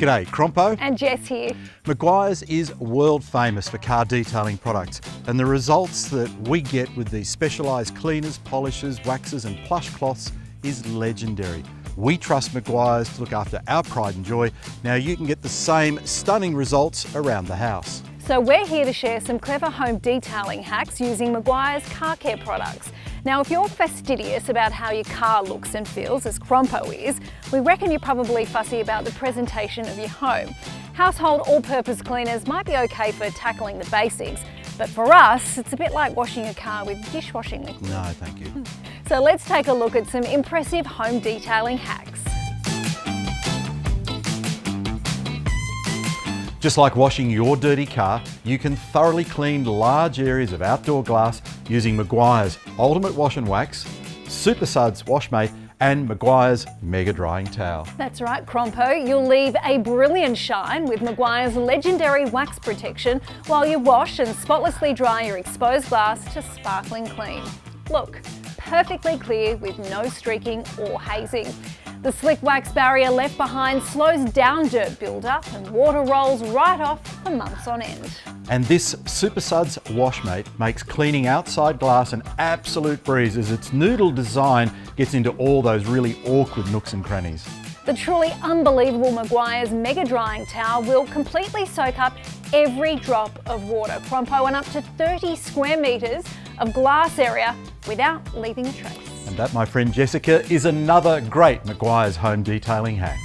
G'day, Crompo. And Jess here. Meguiar's is world famous for car detailing products, and the results that we get with these specialised cleaners, polishers, waxes and plush cloths is legendary. We trust Meguiar's to look after our pride and joy. Now you can get the same stunning results around the house. So we're here to share some clever home detailing hacks using Meguiar's car care products. Now if you're fastidious about how your car looks and feels, as Crompo is, we reckon you're probably fussy about the presentation of your home. Household all-purpose cleaners might be okay for tackling the basics, but for us, it's a bit like washing a car with dishwashing liquid. No, thank you. So let's take a look at some impressive home detailing hacks. Just like washing your dirty car, you can thoroughly clean large areas of outdoor glass using Meguiar's Ultimate Wash and Wax, Super Suds Washmate and Meguiar's Mega Drying Towel. That's right, Crompo. You'll leave a brilliant shine with Meguiar's legendary wax protection while you wash and spotlessly dry your exposed glass to sparkling clean. Look, perfectly clear with no streaking or hazing. The slick wax barrier left behind slows down dirt build-up and water rolls right off for months on end. And this Super Suds Washmate makes cleaning outside glass an absolute breeze as its noodle design gets into all those really awkward nooks and crannies. The truly unbelievable Meguiar's Mega Drying Towel will completely soak up every drop of water, Crompo, and up to 30 square metres of glass area without leaving a trace. And that, my friend Jessica, is another great Meguiar's home detailing hack.